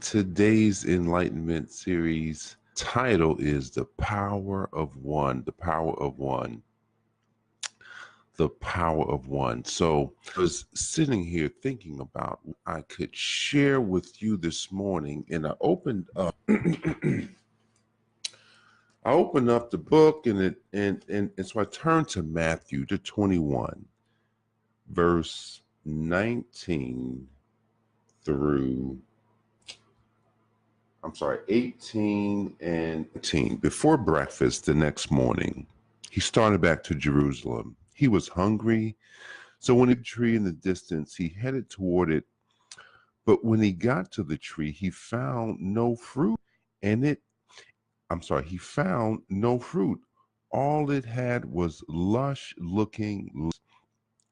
Today's Enlightenment series title is The Power of One. The Power of One. The Power of One. So I was sitting here thinking about what I could share with you this morning, and I opened up I opened up the book and so I turned to Matthew to 21, verse 19 through 18 and 19. Before breakfast the next morning, he started back to Jerusalem. He was hungry, so when a tree in the distance, he headed toward it. But when he got to the tree, he found no fruit, and he found no fruit. All it had was lush looking.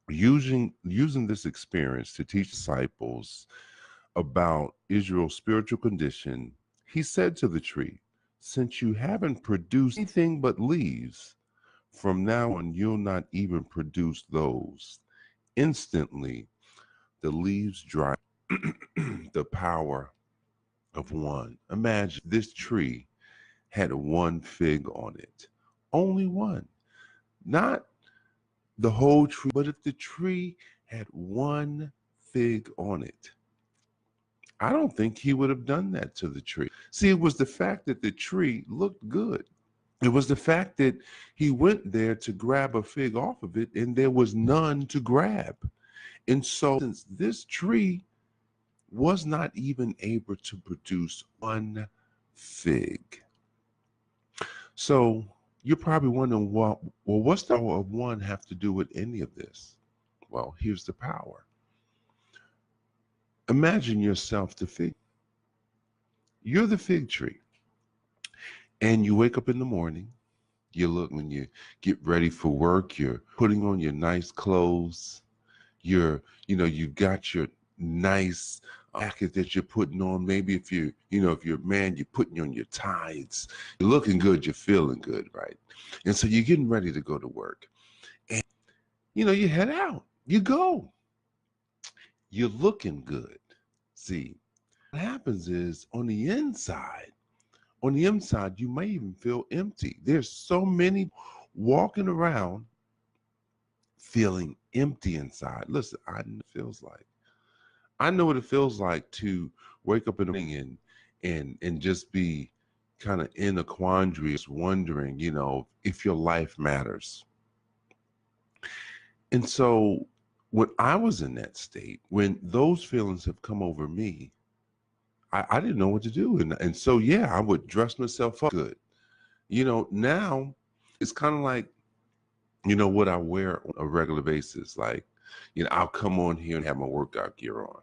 Using this experience to teach disciples about Israel's spiritual condition, he said to the tree, "Since you haven't produced anything but leaves, from now on you'll not even produce those." Instantly, the leaves dried. The power of one. Imagine this tree had one fig on it. Only one. Not the whole tree, but if the tree had one fig on it, I don't think he would have done that to the tree. See, it was the fact that the tree looked good. It was the fact that he went there to grab a fig off of it and there was none to grab. And so, since this tree was not even able to produce one fig. So, you're probably wondering, what's the power of one have to do with any of this? Well, here's the power. Imagine yourself the fig. You're the fig tree. And you wake up in the morning, you look when you get ready for work, you're putting on your nice clothes, you've got your nice jacket that you're putting on. Maybe if you're a man, you're putting on your ties. You're looking good, you're feeling good, right? And so you're getting ready to go to work. And you head out, you go. You're looking good. See, what happens is on the inside, you may even feel empty. There's so many walking around feeling empty inside. Listen, I know what it feels like to wake up in the morning and just be kind of in a quandary, just wondering, if your life matters. And so when I was in that state, when those feelings have come over me, I didn't know what to do. And so, yeah, I would dress myself up good. Now it's kind of like, what I wear on a regular basis. Like, I'll come on here and have my workout gear on.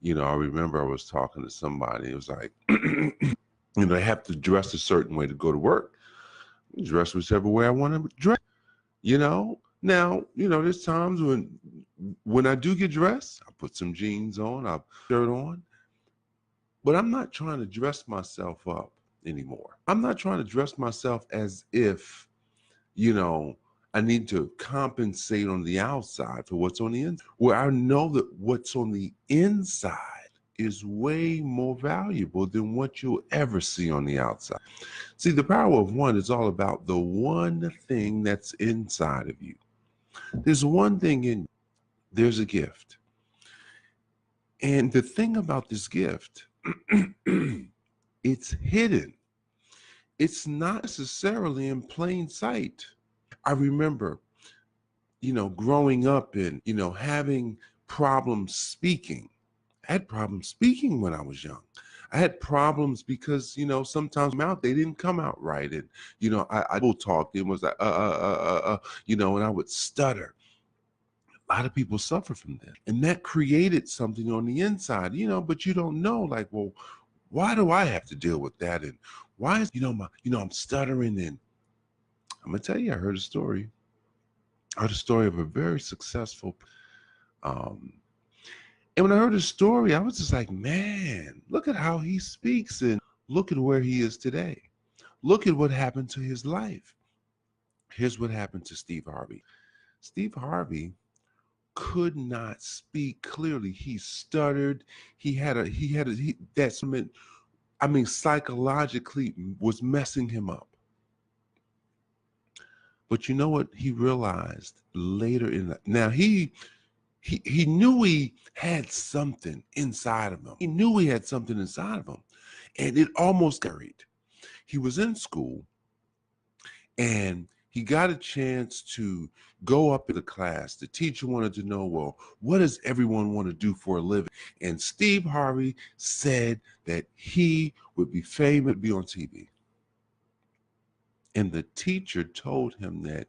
I remember I was talking to somebody. It was like, I have to dress a certain way to go to work. Dress whichever way I want to dress. Now, there's times when I do get dressed, I put some jeans on, I put a shirt on. But I'm not trying to dress myself up anymore. I'm not trying to dress myself as if, I need to compensate on the outside for what's on the inside. Where I know that what's on the inside is way more valuable than what you'll ever see on the outside. See, the power of one is all about the one thing that's inside of you. There's one thing in you. There's a gift. And the thing about this gift, it's hidden. It's not necessarily in plain sight. I remember, growing up and, having problems speaking. I had problems speaking when I was young. I had problems because, sometimes they didn't come out right. And, I will talk. It was like, and I would stutter. A lot of people suffer from that. And that created something on the inside, but you don't know, like, well, why do I have to deal with that? And why is, I'm stuttering. And I'm going to tell you, I heard a story. Of a very successful, and when I heard the story, I was just like, man, look at how he speaks and Look at where he is today. Look at what happened to his life. Here's what happened to Steve Harvey. Steve Harvey could not speak clearly. He stuttered. That's, I mean, psychologically was messing him up. But you know what he realized later in the, now he knew he had something inside of him. He knew he had something inside of him. And it almost carried. He was in school and he got a chance to go up in the class. The teacher wanted to know, well, what does everyone want to do for a living? And Steve Harvey said that he would be famous, be on TV. And the teacher told him that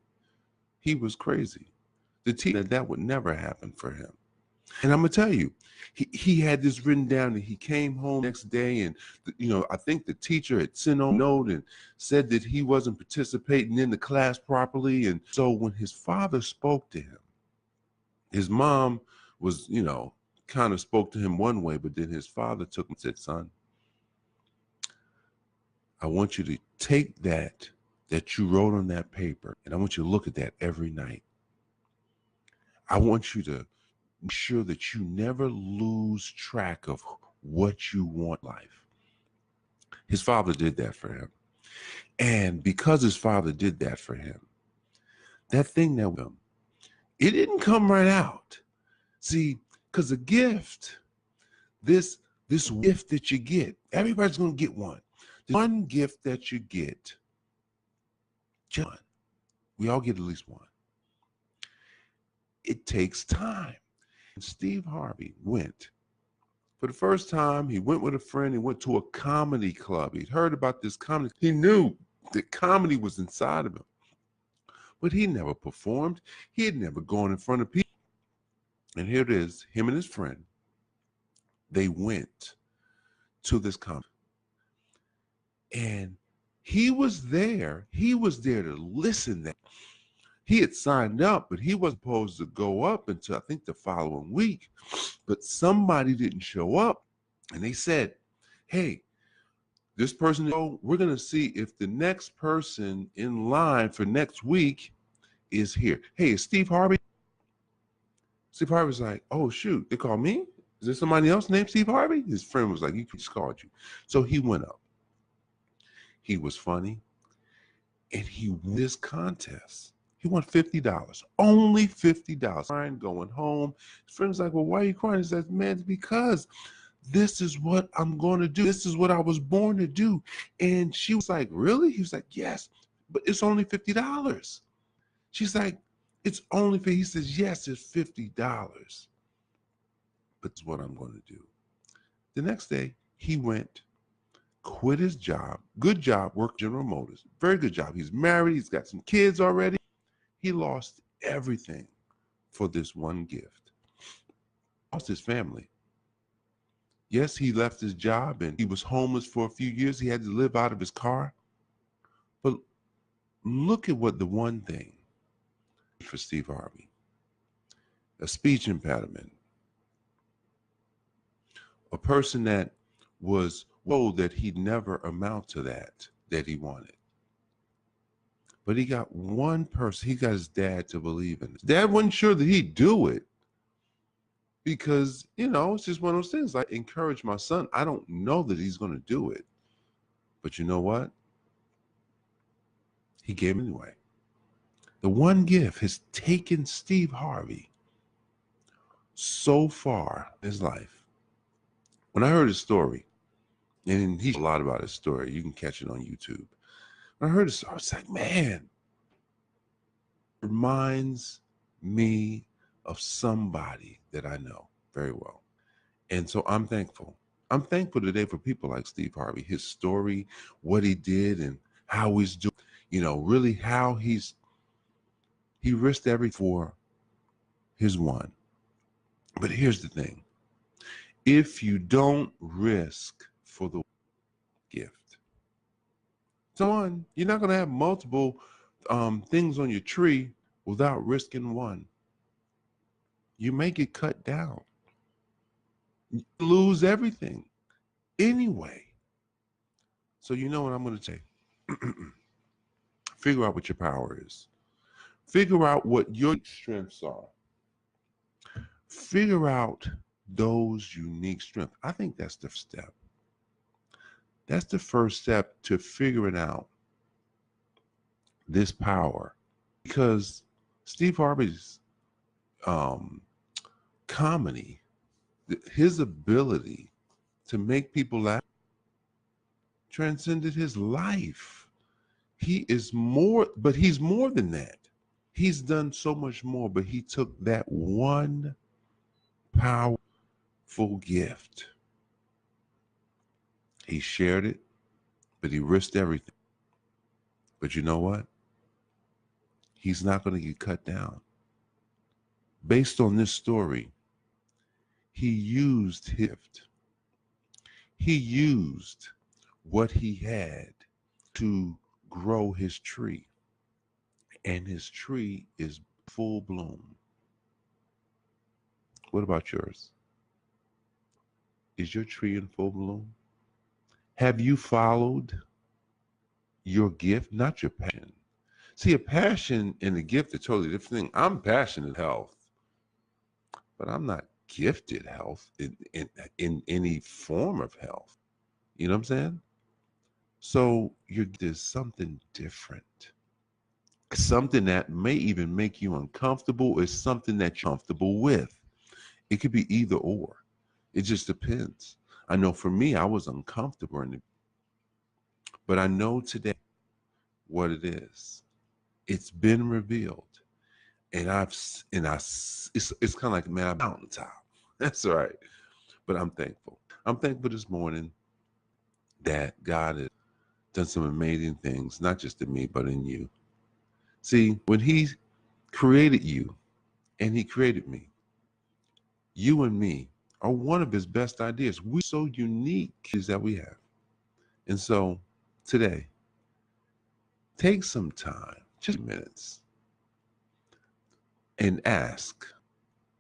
he was crazy. The teacher that would never happen for him. And I'm gonna tell you, he had this written down, and he came home next day, and I think the teacher had sent a note and said that he wasn't participating in the class properly. And so when his father spoke to him, his mom was, kind of spoke to him one way, but then his father took him and said, "Son, I want you to take that you wrote on that paper, and I want you to look at that every night. I want you to make sure that you never lose track of what you want in life." His father did that for him. And because his father did that for him, that thing that with him, it didn't come right out. See, because a gift, this gift that you get, everybody's going to get one. The one gift that you get, John, we all get at least one. It takes time. And Steve Harvey went. For the first time, he went with a friend. He went to a comedy club. He'd heard about this comedy. He knew that comedy was inside of him. But he never performed. He had never gone in front of people. And here it is, him and his friend. They went to this comedy. And he was there. He was there to listen. That he had signed up, but he wasn't supposed to go up until I think the following week. But somebody didn't show up. And they said, "Hey, this person, we're going to see if the next person in line for next week is here. Hey, is Steve Harvey?" Steve Harvey was like, "Oh, shoot, they called me? Is there somebody else named Steve Harvey?" His friend was like, "He just called you." So he went up. He was funny. And he won this contest. He won $50. Only $50. Crying, going home. His friend's like, "Well, why are you crying?" He says, "Man, it's because this is what I'm going to do. This is what I was born to do." And she was like, "Really?" He was like, "Yes, but it's only $50. She's like, "It's only for," he says, "Yes, it's $50. But it's what I'm going to do." The next day, he went, quit his job. Good job, worked General Motors. Very good job. He's married. He's got some kids already. He lost everything for this one gift. Lost his family. Yes, he left his job and he was homeless for a few years. He had to live out of his car. But look at what the one thing for Steve Harvey. A speech impediment. A person that was told that he'd never amount to that he wanted. But he got one person, he got his dad to believe in it. Dad wasn't sure that he'd do it because, it's just one of those things. I encourage my son. I don't know that he's going to do it. But you know what? He gave it anyway. The one gift has taken Steve Harvey so far in his life. When I heard his story, and he's a lot about his story, you can catch it on YouTube. When I heard his story, I was like, man, it reminds me of somebody that I know very well. And so I'm thankful. I'm thankful today for people like Steve Harvey, his story, what he did and how he's doing, really how he risked everything for his one. But here's the thing. If you don't risk for the gift, someone, you're not going to have multiple things on your tree without risking one. You may get cut down. You lose everything anyway. So you know what I'm going to say? Figure out what your power is. Figure out what your strengths are. Figure out those unique strengths. I think that's the step. That's the first step to figuring out this power. Because Steve Harvey's comedy, his ability to make people laugh transcended his life. He is more, but he's more than that. He's done so much more, but he took that one powerful gift. He shared it, but he risked everything. But you know what? He's not going to get cut down. Based on this story, he used his gift. He used what he had to grow his tree. And his tree is full bloom. What about yours? Is your tree in full bloom? Have you followed your gift, not your passion? See, a passion and a gift are totally different thing. I'm passionate health, but I'm not gifted health in any form of health. You know what I'm saying? So there's something different. Something that may even make you uncomfortable is something that you're comfortable with. It could be either or. It just depends. I know for me, I was uncomfortable but I know today what it is. It's been revealed. And it's kind of like, man, I'm mountaintop. That's all right. But I'm thankful. I'm thankful this morning that God has done some amazing things, not just in me, but in you. See, when he created you and he created me, you and me are one of his best ideas. We're so unique that we have. And so today, take some time, just minutes, and ask,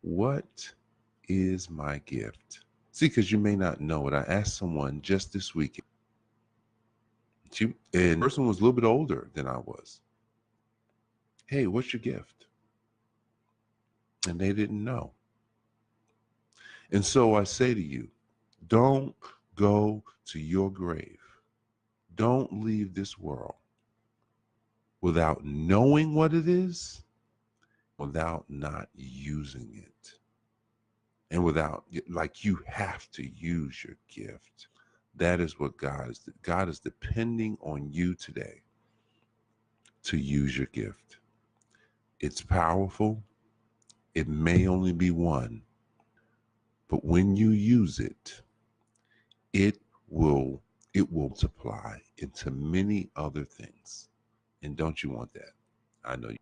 what is my gift? See, because you may not know it. I asked someone just this weekend. And the person was a little bit older than I was. Hey, what's your gift? And they didn't know. And so I say to you, don't go to your grave. Don't leave this world without knowing what it is, without not using it. And without, like, you have to use your gift. That is what God is. God is depending on you today to use your gift. It's powerful. It may only be one, but when you use it, it will multiply into many other things. And don't you want that? I know you.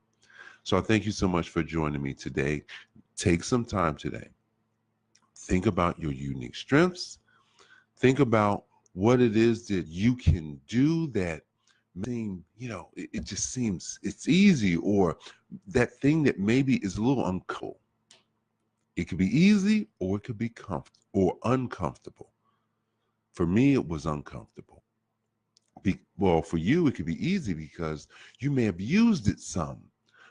So I thank you so much for joining me today. Take some time today. Think about your unique strengths. Think about what it is that you can do that seem, it just seems it's easy, or that thing that maybe is a little uncomfortable. It could be easy or it could be comfortable or uncomfortable. For me, it was uncomfortable. Well, for you, it could be easy because you may have used it some,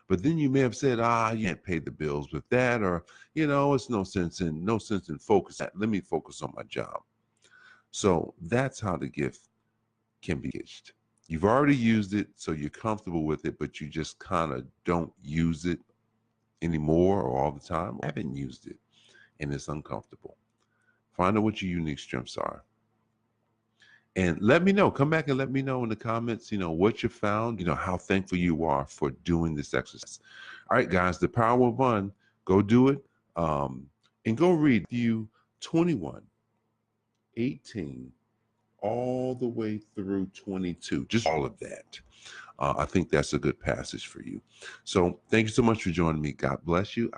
but then you may have said, you can't pay the bills with that, or, it's no sense in focus. Let me focus on my job. So that's how the gift can be used. You've already used it, so you're comfortable with it, but you just kind of don't use it anymore or all the time. I haven't used it, and it's uncomfortable. Find out what your unique strengths are. And let me know. Come back and let me know in the comments, what you found, how thankful you are for doing this exercise. All right, guys, the power of one. Go do it. And go read Matthew 21, 18, all the way through 22. Just all of that. I think that's a good passage for you. So thank you so much for joining me. God bless you.